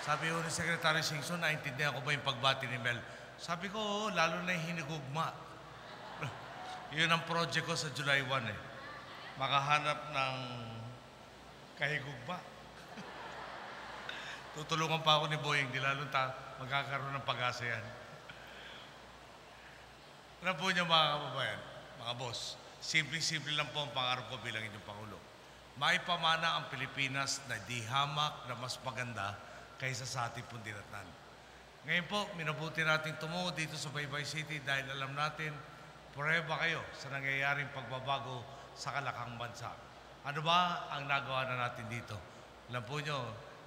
Sabi ko ni Secretary Singson, naintindihan ko ba yung pagbati ni Mel? Sabi ko, oo, lalo na yung hinigugma. Yun ang project ko sa July 1 eh. Makahanap ng kahigugma. Tutulungan pa ako ni Boying, di lalo magkakaroon ng pag-asa yan. Ano po niyo mga kababayan, mga boss, simple-simple lang po ang pangarap ko bilang inyong Pangulo. Maipamana ang Pilipinas na di hamak na mas maganda kaysa sa ating pong dinatnan. Ngayon po, minabuti natin tumungo dito sa Baybay City dahil alam natin, prueba kayo sa nangyayaring pagbabago sa kalakang bansa. Ano ba ang nagawa na natin dito? Alam po nyo,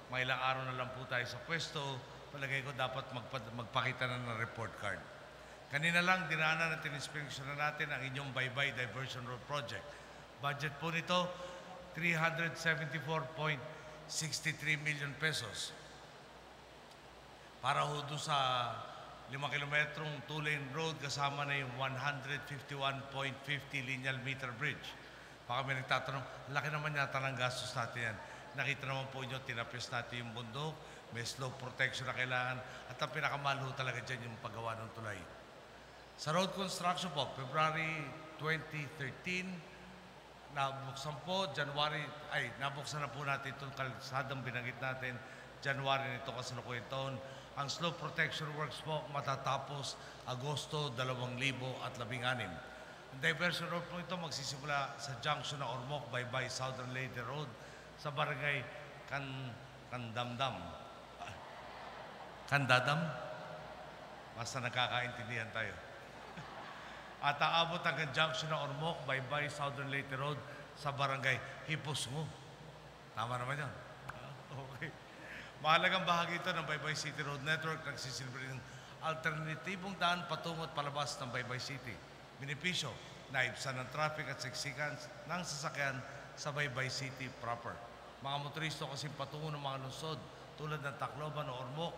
may ilang araw na lang po tayo sa pwesto, palagay ko dapat magpakita na ng report card. Kanina lang, dinaanan at in-inspection na natin ang inyong Baybay Diversion Road Project. Budget po nito, 374.63 million pesos. Para ho doon sa 5 kilometrong two-lane road, kasama na yung 151.50 lineal meter bridge. Baka may nagtatanong, laki naman yata ng gastos natin yan. Nakita naman po nyo, tinapis natin yung bundok, may slope protection na kailangan, at ang pinakamahal ho talaga dyan yung paggawa ng tulay. Sa road construction po, February 2013, nabuksan po, nabuksan na po natin itong kalsadang binanggit natin, January nito kasalukuyang taon. Ang slope protection works po matatapos Agosto 2016. Ang diversion road po ito magsisimula sa junction ng Ormoc, Baybay, Southern Leyte Road sa barangay Kandadam. Basta nagkakaintindihan tayo. At aabot hanggang junction ng Ormoc, Baybay, Southern Leyte Road sa barangay Hiposngo. Tama naman yan. Okay. Mahalagang bahagi ito ng Baybay City Road Network, nagsisilbi ng alternatibong daan patungo at palabas ng Baybay City. Benepisyo, naibsan ng traffic at siksikan ng sasakyan sa Baybay City proper. Mga motoristo kasi patungo ng mga lungsod tulad ng Tacloban o Ormoc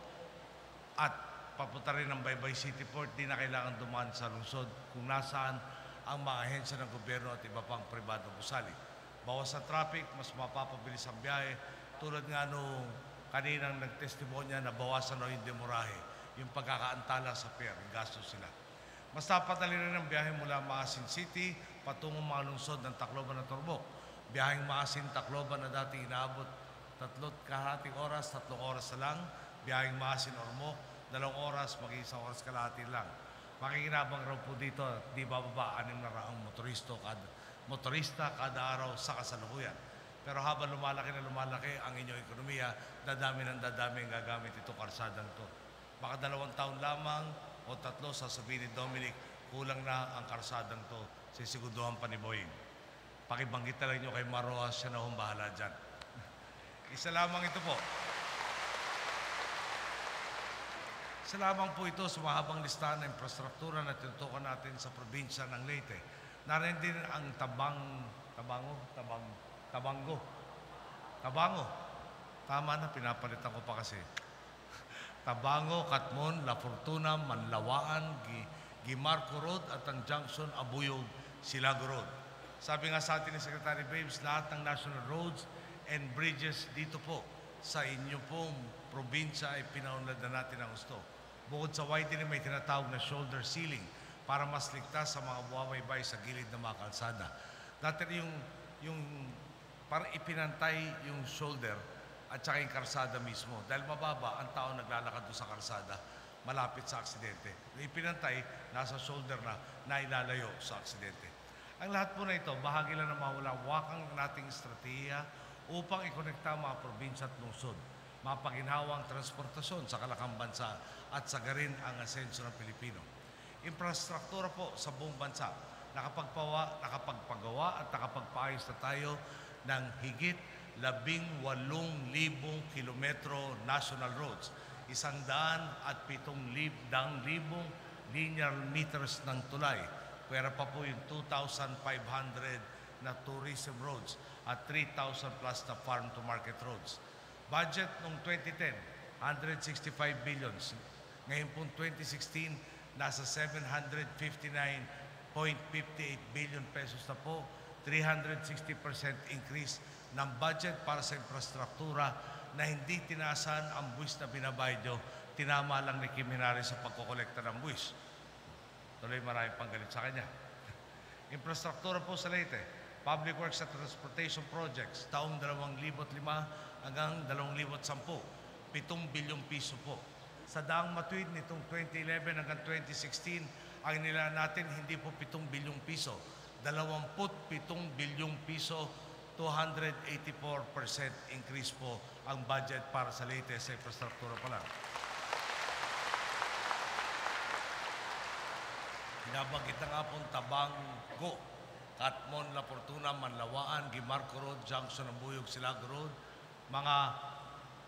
at papunta rin ng Baybay City Port, di na kailangan dumaan sa lungsod kung nasaan ang mga ahensya ng gobyerno at iba pang pribadong gusali. Bawas sa traffic, mas mapapabilis ang biyahe, tulad nga nung kaninang nagtestimonya na bawasan o hindi murahe yung pagkakaantala sa fare, yung gastos sila. Mas napatali rin ang biyahe mula Maasin City patungong mga lungsod ng Tacloban at Ormoc. Biyaheng Maasin-Tacloban na dati inaabot 3.5 oras, 3 oras na lang. Biyaheng Maasin-Ormoc, 2 oras, maging 1 oras kalahati lang. Makikinabang raw po dito, di bababa 600 motorista kada araw sa kasalukuyan. Pero habang lumalaki na lumalaki ang inyong ekonomiya, dadami ng dadami ang gagamit itong karsadang to. Baka 2 taon lamang o 3, sasabihin ni Dominic, kulang na ang karsadang to. Sisiguduhan pa ni Boying. Pakibanggit na lang nyo kay Maroa, siya na bahala dyan. Isa lamang ito po. Isa lamang po ito sa mahabang listahan ng infrastruktura na tinutukan natin sa probinsya ng Leyte. Narin din ang Tabango. Tama na, pinapalitan ko pa kasi. Tabango, Katmon, La Fortuna, Manlawaan, Gimarco Road at ang junction Abuyog, Silago Road. Sabi nga sa atin ni Secretary Babes, lahat ng national roads and bridges dito po sa inyo pong probinsya ay pinaunlad na natin ang gusto. Bukod sa widening, may tinatawag na shoulder ceiling para mas ligtas sa mga bumabaybay sa gilid ng mga kalsada. Dati yung para ipinantay yung shoulder at saka yung karsada mismo. Dahil mababa, ang tao naglalakad doon sa karsada, malapit sa aksidente. Ipinantay, nasa shoulder na, nailalayo sa aksidente. Ang lahat po na ito, bahagi lang ng mawalawakang nating estratehiya upang ikonekta mga probinsya at lungsod, mapaginhawang transportasyon sa kalakang bansa at sagarin ang asenso ng Pilipino. Infrastruktura po sa buong bansa, nakapagpagawa at nakapagpaayos na tayo ng higit 18,000 kilometro national roads, 107,000 linear meters ng tulay. Pwera pa po yung 2,500 na tourism roads at 3,000 plus na farm-to-market roads. Budget noong 2010, 165 billions. Ngayon po 2016, nasa 759.58 billion pesos na po, 360% increase ng budget para sa infrastruktura na hindi tinasan ang buwis na binabayad nyo, tinama lang ni Kim Hinari sa pagkokolekta ng buwis. Tuloy marami pang galit sa kanya. Infrastruktura po sa Leyte, Public Works at Transportation Projects, taong 2005 hanggang 2010, 7 bilyong piso po. Sa daang matuwid nitong 2011 hanggang 2016, ang nila natin hindi po 7 bilyong piso, 27 bilyong piso, 284% increase po ang budget para sa Leyte sa infrastruktura pa lang. Binabanggit na nga pong Tabanggo, Katmon, La Fortuna, Manlawaan, Gimarco Road, Junction ng Buyog, Silago Road, mga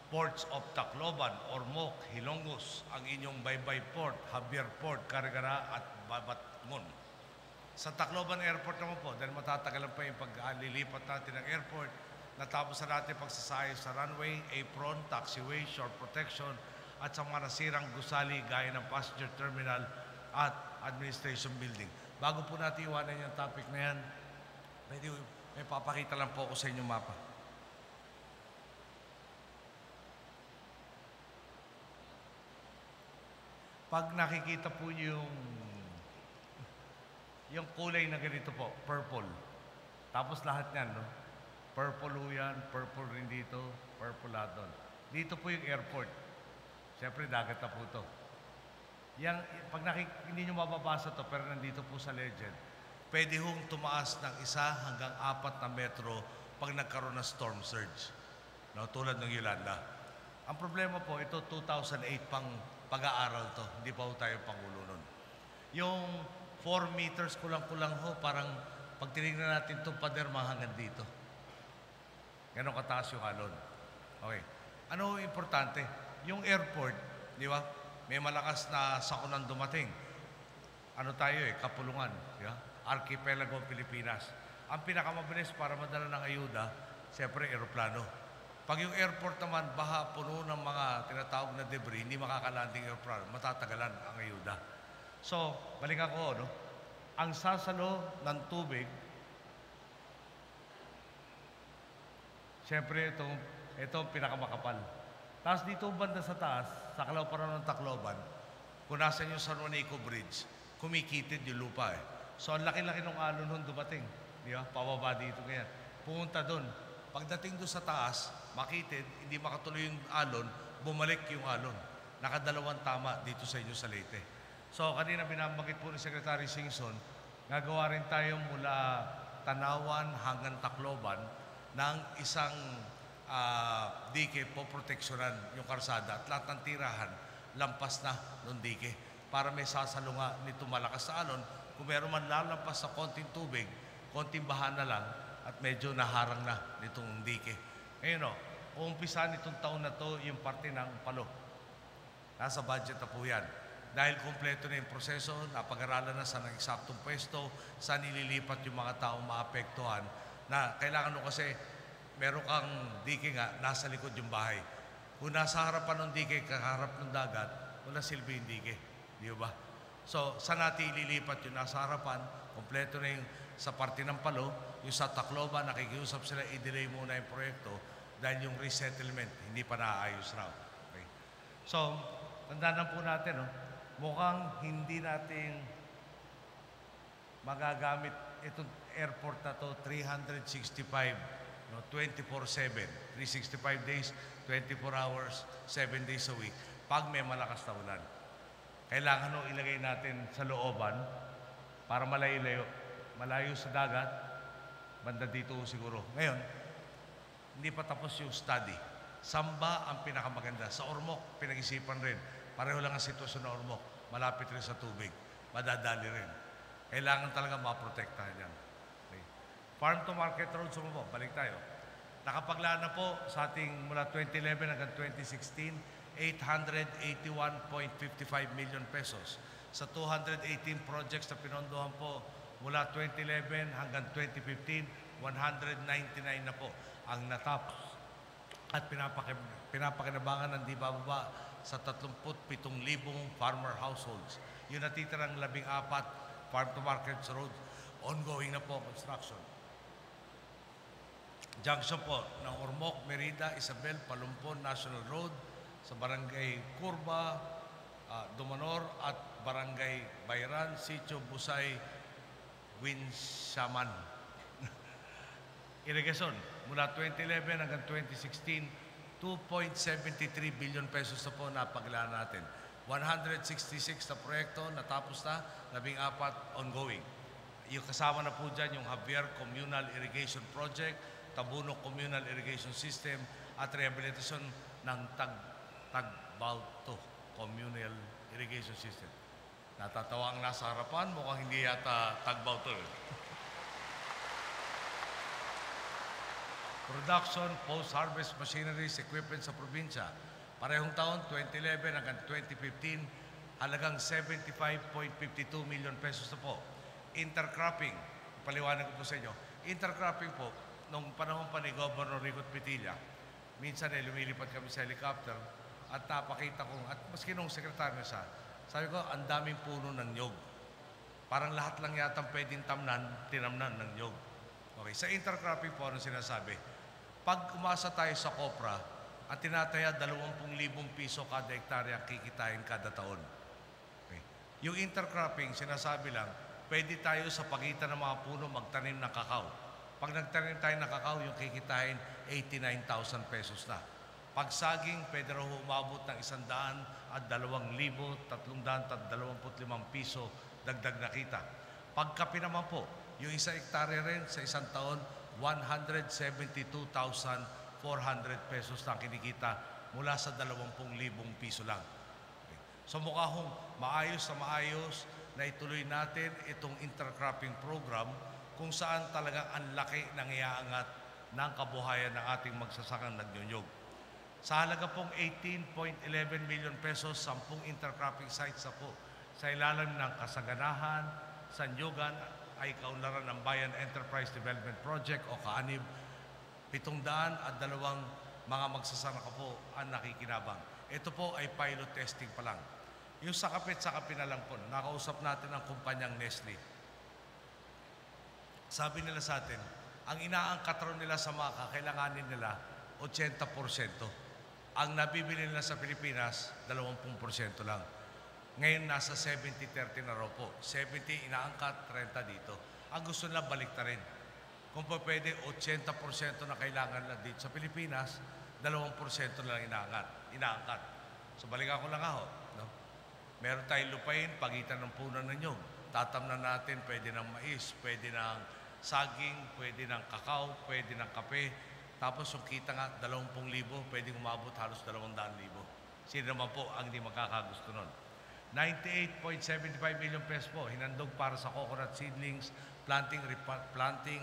ports of Tacloban, Ormoc, Hilongos, ang inyong Baybay Port, Javier Port, Carigara at Babatngon. Sa Tacloban Airport naman po, dahil matatagalan pa yung paglilipat natin ng airport, natapos na natin pagsasayos sa runway, apron, taxiway, shore protection, at sa mga nasirang gusali gaya ng passenger terminal at administration building. Bago po natin iwanan yung topic na yan, may papakita lang po ako sa inyong mapa. Pag nakikita po yung kulay na ganito po, purple. Tapos lahat yan, no? Purple ho yan, purple rin dito, purple lahat doon. Dito po yung airport. Siyempre, dagat na po ito. Pag hindi nyo mababasa to pero nandito po sa legend, pwede hong tumaas ng 1 hanggang 4 na metro pag nagkaroon ng storm surge. No, tulad ng Yolanda. Ang problema po, ito 2008 pang pag-aaral to. Hindi pa ho tayo pangulo nun. Yung 4 meters kulang-kulang ho, parang pag tinignan natin itong paderma hanggang dito. Ganon kataas yung alon. Okay. Ano importante? Yung airport, di ba? May malakas na sakunan dumating. Ano tayo Kapulungan. Di ba? Archipelago Pilipinas. Ang pinakamabilis para madala ng ayuda, siyempre aeroplano. Pag yung airport naman, baha, puno ng mga tinatawag na debris, hindi makakalanding aeroplano, matatagalan ang ayuda. So, balikan ko, no? Ang sasalo ng tubig, siyempre itong pinakamakapal. Tapos dito banda sa taas, sa Calauparan ng Tacloban, kung nasan yung San Juanico Bridge, kumikitid yung lupa So, ang laki-laki ng alon nung dumating. Di ba? Pababa dito ngayon. Pumunta doon. Pagdating doon sa taas, makitid, hindi makatuloy yung alon, bumalik yung alon. Nakadalawang tama dito sa inyo sa Leyte. So, kanina binabagit po ni Secretary Singson, gagawa rin tayo mula Tanawan hanggang Tacloban ng isang dike po proteksyonan yung karsada at lahat ng tirahan lampas na ng dike para may sasalunga nito malakas na alon. Kung meron man lalampas sa konting tubig, konting baha na lang at medyo naharang na nitong dike. Ngayon uumpisa nitong taon na to yung parte ng Palo. Nasa budget na po yan. Dahil kumpleto na yung proseso, napag-aralan na sa eksaktong pwesto, saan nililipat yung mga taong maapektuhan, na kailangan kasi meron kang dike nga, nasa likod yung bahay. Kung nasa harapan ng dike, kaharap ng dagat, wala silbi yung dike. Di ba? So, saan natin ililipat yung nasa harapan, kumpleto na yung sa parte ng Palo, yung sa Tacloban, nakikiusap sila, i-delay muna yung proyekto dahil yung resettlement, hindi pa naaayos raw. Okay. So, tandaan po natin, mukhang hindi natin magagamit itong airport na to 365, 24/7, 365 days, 24 hours, 7 days a week, pag may malakas na ulan. Kailangan ilagay natin sa looban para malayo sa dagat, banda dito siguro. Ngayon, hindi pa tapos yung study. Samba ang pinakamaganda. Sa Ormoc, pinag-isipan rin. Pareho lang ang sitwasyon na Ormoc. Malapit rin sa tubig. Madadali rin. Kailangan talaga maprotektahan yan. Okay. Farm to market roads mo po. Balik tayo. Nakapaglaan na po sa ating mula 2011 hanggang 2016, 881.55 million pesos. Sa 218 projects na pinondohan po mula 2011 hanggang 2015, 199 na po ang natapos. At pinapakinabangan ng di bababa sa 37,000 farmer households. Yung natitirang 14 farm to market roads, ongoing na po construction. junction po ng Ormoc, Merida, Isabel, Palumpon, National Road sa Barangay Curva, Dumanor at Barangay Bayran, Sitio Busay, Winsaman. Irrigation, mula 2011 hanggang 2016, 2.73 billion pesos na po napaglaan natin. 166 na proyekto natapos na, 14 ongoing. Yung kasama na po dyan yung Javier Communal Irrigation Project, Tabuno Communal Irrigation System at rehabilitasyon ng Tagbauto Communal Irrigation System. Natatawa ang nasa harapan, mukhang hindi yata Tagbauto. Production, post-harvest machineries, equipment sa probinsya. Parehong taon, 2011 hanggang 2015, halagang 75.52 million pesos na po. Intercropping, paliwanag ko po sa inyo. Intercropping po, nung panahon pa ni Governor Rigot Pitilla, minsan ay lumilipat kami sa helicopter at napakita ko, at maski nung sekretaryo siya, sabi ko, ang daming puno ng nyog. Parang lahat lang yata pwedeng tinamnan ng nyog. Okay, sa intercropping po, ano sinasabi? Pag umasa tayo sa kopra, at tinataya 20,000 piso kada hektarya kikitain kada taon. Okay. Yung intercropping, sinasabi lang, pwede tayo sa pagitan ng mga puno magtanim ng kakao. Pag nagtanim tayo ng kakao, yung kikitain 89,000 pesos na. Pag saging, pwede raw umabot ng 100 at 2,325 piso dagdag na kita. Pag kape naman po, yung 1 hektarya rin sa isang taon, 172,400 pesos na kinikita mula sa 20,000 piso lang. Okay. So mukha hong maayos na ituloy natin itong intercropping program kung saan talagang ang laki ng iaangat ng kabuhayan ng ating magsasakang nagnyunyog. Sa halaga pong 18.11 million pesos, 10 intercropping sites na po sa ilalim ng Kasaganahan, Sanyugan, ay kaunlaran ng Bayan Enterprise Development Project o kaanib, 702 mga magsasaka po ang nakikinabang. Ito po ay pilot testing pa lang. Yung sa kape na lang po, nakausap natin ang kumpanyang Nestle. Sabi nila sa atin, ang inaangkat ron nila sa mga kakailanganin nila, 80%. Ang nabibili nila sa Pilipinas, 20% lang. Ngayon, nasa 70-30 na raw po. 70 inaangkat, 30 dito. Ang gusto nila, balik na rin. Kung pa pwede, 80% na kailangan na dito sa Pilipinas, 2% na lang inaangkat. So, balikan ko lang ako. No? Meron tayong lupain, pagitan ng puno ng nyog. Tatamnan natin, pwede ng mais, pwede ng saging, pwede ng kakao, pwede ng kape. Tapos yung kita nga, 20,000, pwedeng umabot halos 200,000. Sino naman po ang hindi makakagusto nun? 98.75 million pesos po hinandog para sa coconut seedlings, planting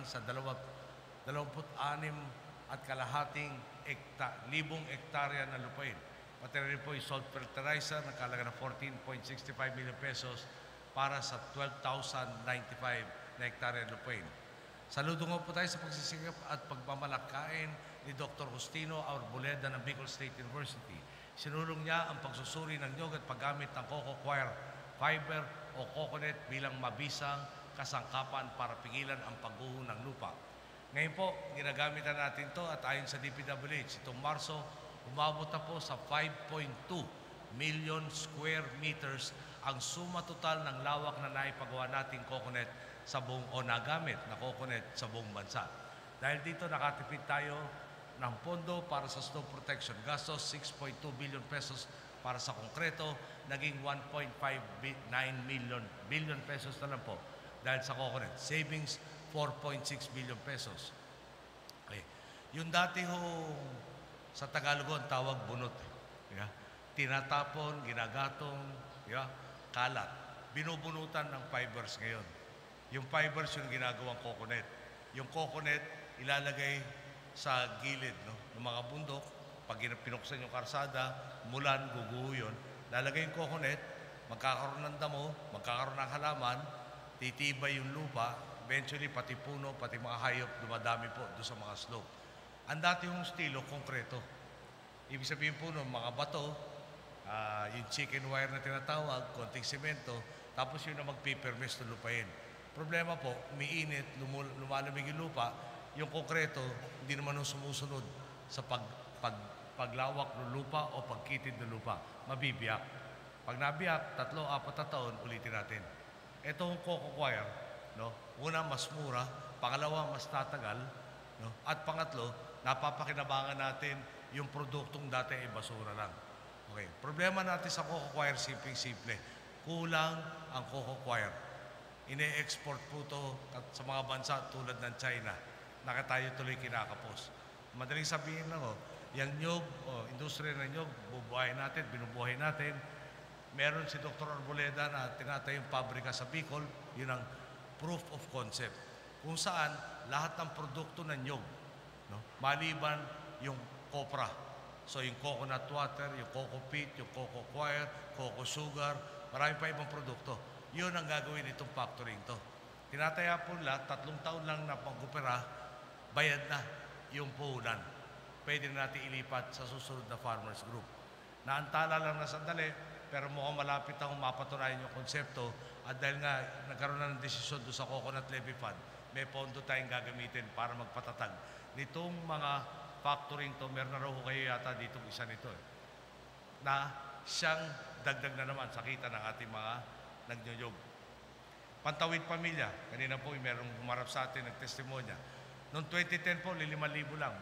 sa 26 at kalahating libong hektarya na lupain. Pati rin po yung salt fertilizer na kalaga ng 14.65 million pesos para sa 12,095 na hektarya na lupain. Saludo nga po tayo sa pagsisikap at pagmamalakain ni Dr. Justino Arboleda ng Bicol State University. Sinulong niya ang pagsusuri ng nyog at paggamit ng coco coir fiber o coconut bilang mabisang kasangkapan para pigilan ang pagguho ng lupa. Ngayon po, ginagamit na natin ito at ayon sa DPWH, itong Marso, umabot na po sa 5.2 million square meters ang suma total ng lawak na naipagawa nating coconut sa buong o nagamit na coconut sa buong bansa. Dahil dito nakatipid tayo ng pondo para sa snow protection. Gastos 6.2 billion pesos para sa konkreto, naging 1.59 billion pesos na lang po dahil sa coconut. Savings 4.6 billion pesos. Okay. Yung dati ho sa Tagalog ang tawag bunot. Yeah. Tinatapon, ginagatong, yeah, kalat. Binubunutan ng fibers ngayon. Yung fibers yung ginagawang coconut. Yung coconut ilalagay sa gilid ng mga bundok. Pag pinuksan yung karsada, mulan, guguho yun. Lalagay yung coconut, magkakaroon ng damo, magkakaroon ng halaman, titibay yung lupa, eventually pati puno, pati mga hayop, dumadami po doon sa mga slope. Ang dati yung estilo, konkreto. Ibig sabihin po mga bato, yung chicken wire na tinatawag, konting semento, tapos yun na magpipermis ng lupain. Problema po, umiinit, lumalamig yung lupa, yung konkreto, hindi naman sumusunod sa paglawak ng lupa o pagkitid ng lupa. Mabibiyak. Pag nabiyak, 3-4 na taon, ulitin natin. Itong Coco Coir, no? Una, mas mura. Pangalawa, mas tatagal. No? At pangatlo, napapakinabangan natin yung produktong dati ay basura lang. Okay. Problema natin sa Coco Coir, simple-simple. Kulang ang Coco Coir. Ine-export po ito sa mga bansa tulad ng China. Tayo tuloy kinakapos. Madaling sabihin lang, yung nyug, industriya ng nyug, bubuhayin natin, binubuhay natin. Meron si Dr. Arboleda na tinatayong pabrika sa Bicol, yun ang proof of concept. Kung saan lahat ng produkto ng nyug, no? Maliban yung copra. So yung coconut water, yung coco peat, yung coco coir, coco sugar, marami pa ibang produkto. Yun ang gagawin itong factoring to. Tinataya po lahat, 3 taon lang na pag-opera, bayad na yung puhunan. Pwede na natin ilipat sa susunod na farmers group. Naantala lang na sandali, pero mukhang malapit akong mapatunayan yung konsepto at dahil nga nagkaroon na ng desisyon doon sa Coconut Levy Fund, may pondo tayong gagamitin para magpatatag. Nitong mga factoring to, meron na raw kayo yata dito isa nito na siyang dagdag na naman sa kita ng ating mga nagnyuyog. Pantawid Pamilya, kanina po merong humarap sa atin nagtestimonya. Noong 2010 po, 5,000 lang,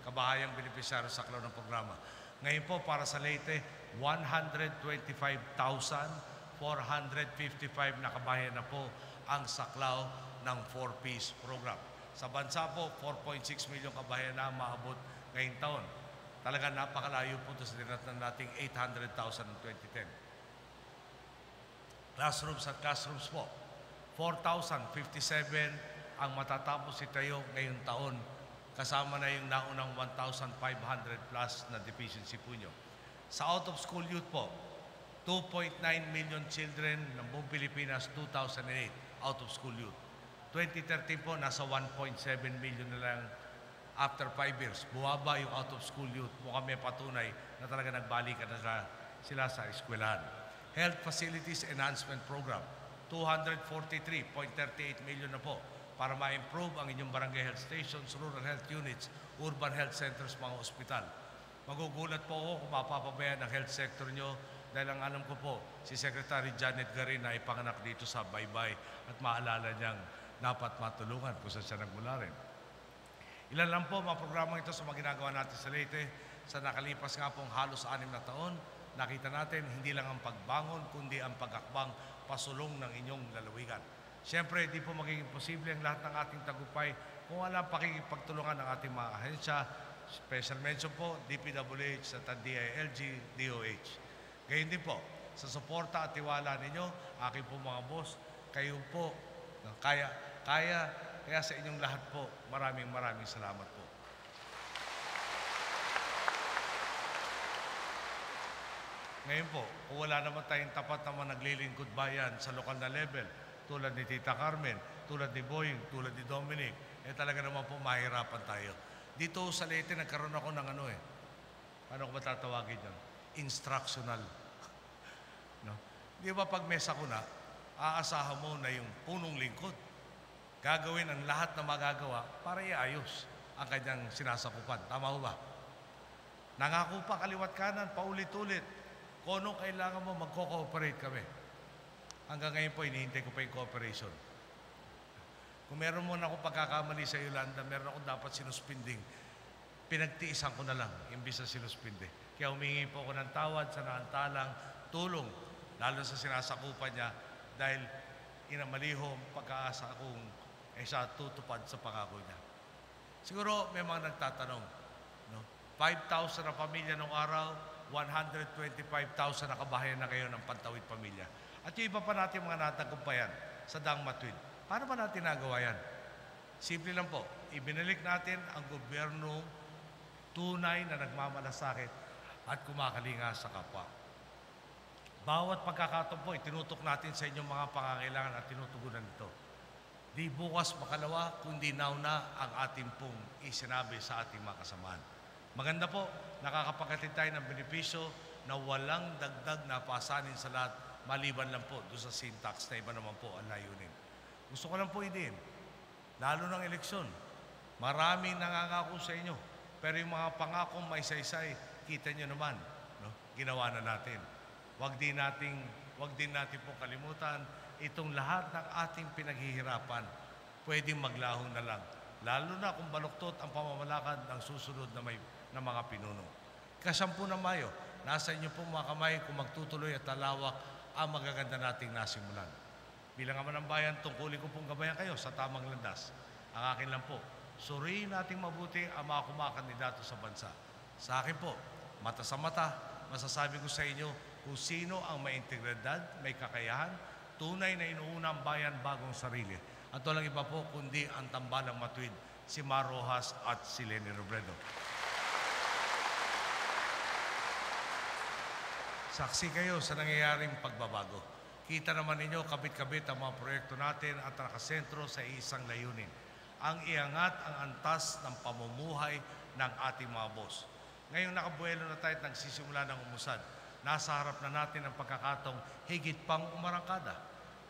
kabahayang benepisyaryo sa klaw ng programa. Ngayon po, para sa Leyte, 125,455 na kabahayan na po ang saklaw ng 4Ps program. Sa bansa po, 4.6 milyon kabahayan na maabot ngayong taon. Talagang napakalayo po ito sa dinatan nating 800,000 noong 2010. Classrooms at classrooms po, 4,057 ang matatapos itayo ngayong taon, kasama na yung naunang 1,500 plus na deficiency po nyo. Sa out-of-school youth po, 2.9 million children ng buong Pilipinas, 2008, out-of-school youth. 2013 po, nasa 1.7 million na lang after 5 years. Buwaba yung out-of-school youth. Mukhang may patunay na talaga nagbalikan na sila sa eskwelahan. Health Facilities Enhancement Program, 243.38 million na po para ma-improve ang inyong barangay health stations, rural health units, urban health centers, mga ospital. Magugulat po ako kung mapapabayaan ang health sector nyo dahil ang alam ko po, si Secretary Janet Garin na ipanganak dito sa Baybay at maalala niyang dapat matulungan kung saan siya nagmula rin. Ilan lang po mga programang ito sa mga ginagawa natin sa Leyte. Sa nakalipas nga pong halos 6 na taon, nakita natin hindi lang ang pagbangon, kundi ang pag-akbang pasulong ng inyong lalawigan. Siyempre, hindi po magiging posible ang lahat ng ating tagumpay kung wala pakikipagtulungan ng ating mga ahensya, special mention po, DPWH at DILG, DOH. Gayon din po, sa suporta at tiwala ninyo, aking po mga boss, kayo po, kaya sa inyong lahat po, maraming salamat po. Ngayon po, kung wala naman tayong tapat naman naglilingkod bayan sa lokal na level, tulad ni Tita Carmen, tulad ni Boying, tulad ni Dominic, talaga naman po mahirapan tayo. Dito sa Leyte, nagkaroon ako ng ano ko ba tatawagin yun? Instructional. No? Di ba pag mesa ko na, aasahan mo na yung punong lingkod. Gagawin ang lahat na magagawa para iayos ang kanyang sinasakupan. Tama ho ba? Nangako pa kaliwat kanan, paulit-ulit. Kung anong kailangan mo, magko-cooperate kami. Hanggang ngayon po, hinihintay ko pa yung cooperation. Kung meron mo na akong pagkakamali sa Yolanda, meron akong dapat sinuspinding. Pinagtiisan ko na lang, imbis na sinuspinde. Kaya humingi po ako ng tawad sa naantalang tulong, lalo sa sinasakupan niya, dahil inamaliho ang pagkaasa kung siya tutupad sa pangako niya. Siguro may mga nagtatanong, no? 5,000 na pamilya nung araw, 125,000 na kabahayan na ngayon ng Pantawid Pamilya. At yung iba pa natin mga natagumpayan sa Daang Matuwid. Paano ba natin nagawa yan? Simple lang po, ibinalik natin ang gobyerno tunay na nagmamalasakit at kumakalinga sa kapwa. Bawat pagkakataon po, itinutok natin sa inyong mga pangangailangan at tinutugunan ito. Di bukas makalawa, kundi nauna ang ating pong isinabi sa ating mga kasamaan. Maganda po, nakakapagkatid tayo ng benepisyo na walang dagdag na pasanin sa lahat, maliban lang po doon sa syntax na iba naman po ang layunin. Gusto ko lang po idin, lalo ng eleksyon, Maraming nangangako sa inyo. Pero yung mga pangako may saysay, kita nyo naman, no? Ginawa na natin. Huwag din natin po kalimutan itong lahat ng ating pinaghihirapan. Pwedeng maglaho na lang. Lalo na kung baluktot ang pamamalakad ng susunod na mga pinuno. Ika-10 ng Mayo, nasa inyo po mga kamay kung magtutuloy at lalawak ang magaganda nating nasimulan. Bilang Ama ng Bayan, tungkulin ko pong gabayan kayo sa tamang landas. Ang akin lang po, suriin nating mabuti ang mga kumakandidato sa bansa. Sa akin po, mata sa mata, masasabi ko sa inyo kung sino ang may integridad, may kakayahan, tunay na inuuna ang bayan bagong sarili. At walang iba po kundi ang tambalang matuwid, si Mar Rojas at si Leni Robredo. Saksi kayo sa nangyayaring pagbabago. Kita naman ninyo kabit-kabit ang mga proyekto natin at nakasentro sa isang layunin. Ang iangat ang antas ng pamumuhay ng ating mga boss. Ngayong nakabuelo na tayo at nagsisimula ng umusad, nasa harap na natin ang pagkakataong higit pang umarangkada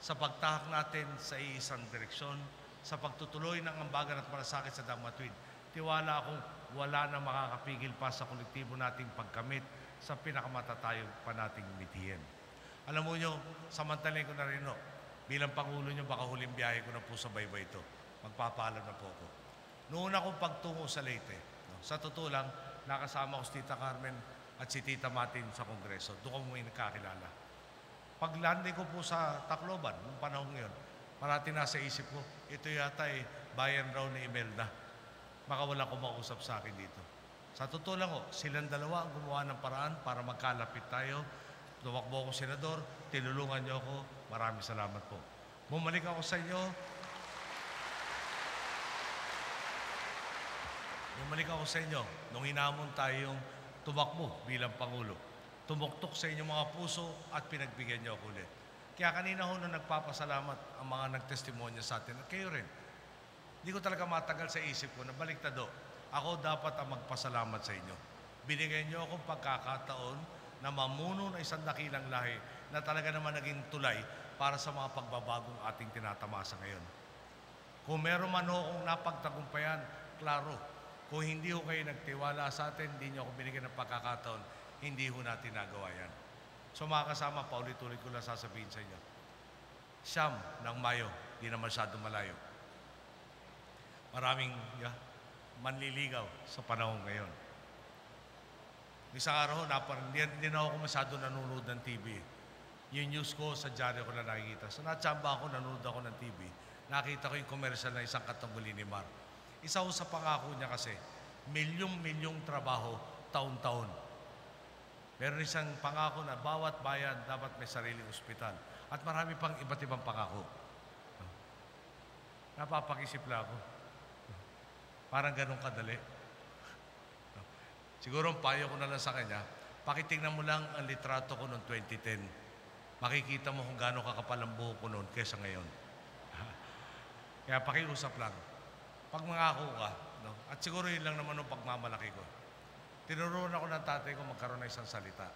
sa pagtahak natin sa isang direksyon, sa pagtutuloy ng ambagan at malasakit sa Damatwid. Tiwala akong wala na makakapigil pa sa kolektibo nating pagkamit sa pinakamatatayog pa nating mithiin. Alam mo nyo, samantalin ko na rin, no, bilang Pangulo nyo, baka huling biyahe ko na po sa baybay ito. Magpapaalam na po ako. Noon akong pagtungo sa Leyte, no, sa totoo lang, nakasama ko si Tita Carmen at si Tita Martin sa Kongreso. Doon ko may nakakilala. Pag-landing ko po sa Tacloban, noong panahon ngayon, parati nasa isip ko, ito yata bayan raw ni Imelda. Baka wala ko mausap sa akin dito. Sa totoo lang ko, silang dalawa ang gumawa ng paraan para magkalapit tayo. Tumakbo ako senador, tinulungan niyo ako. Maraming salamat po. Bumalik ako sa inyo. Nung hinamon tayong tumakbo bilang Pangulo. Tumuktok sa inyong mga puso at pinagbigyan niyo ako ulit. Kaya kanina ho na nagpapasalamat ang mga nagtestimonya sa atin. At kayo rin. Hindi ko talaga matagal sa isip ko na baliktado. Ako dapat ang magpasalamat sa inyo. Binigyan niyo akong pagkakataon na mamuno ng isang dakilang lahi na talaga naman naging tulay para sa mga pagbabagong ating tinatamasa ngayon. Kung meron man ho akong napagtagumpayan, klaro, kung hindi ho kayo nagtiwala sa atin, hindi niyo ako binigyan ng pagkakataon, hindi ho natin nagawa yan. So mga kasama, paulit-ulit ko lang sasabihin sa inyo. 9 ng Mayo, di na masyadong malayo. Maraming manliligaw sa panahon ngayon. Isang araw, hindi na ako masyado nanonood ng TV. Yung news ko, sa dyaryo ko na nakikita. So natsamba ako, nanonood ako ng TV. Nakita ko yung commercial na isang katangguli ni Mar. Isa ho sa pangako niya kasi, milyong-milyong trabaho, taon-taon. Meron isang pangako na bawat bayan dapat may sariling ospital. At marami pang iba't ibang pangako. Napapakisip lang ako. Parang ganun kadali. Siguro ang payo ko na lang sa kanya, pakitingnan mo lang ang litrato ko noong 2010. Makikita mo kung gaano kakapal ang buhok ko noon kaysa ngayon. Kaya pakiusap lang. Pag mangako ka, no? At siguro yun lang naman ang pagmamalaki ko. Tinuruan ako ng tatay ko magkaroon ng isang salita.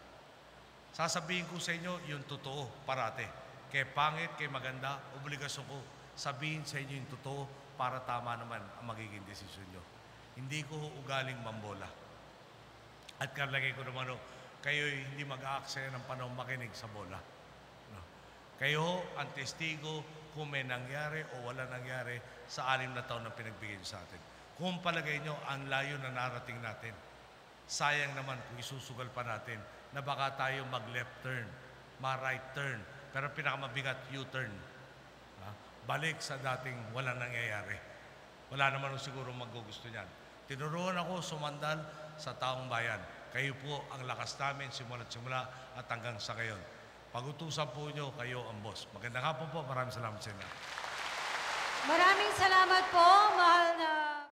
Sasabihin ko sa inyo yung totoo parate. Kaya pangit, kaya maganda, obligasyon ko sabihin sa inyo yung totoo para tama naman ang magiging desisyon nyo. Hindi ko ugaling mambola. At kalagay ko naman, kayo hindi mag-aaksaya ng panahon makinig sa bola. No? Kayo ang testigo kung may nangyari o wala nangyari sa 6 na taon na pinagbigay nyo sa atin. Kung palagay nyo ang layo na narating natin, sayang naman kung isusugal pa natin na baka tayo mag-left turn, ma-right turn, pero pinakamabigat U-turn. Balik sa dating walang nangyayari. Wala naman siguro magugusto niyan. Tinuruan ako sumandal sa taong bayan. Kayo po ang lakas namin simula't simula at hanggang sa ngayon. Pag-utusan po nyo, kayo ang boss. Magandang hapon po. Maraming salamat sa inyo. Maraming salamat po, mahal na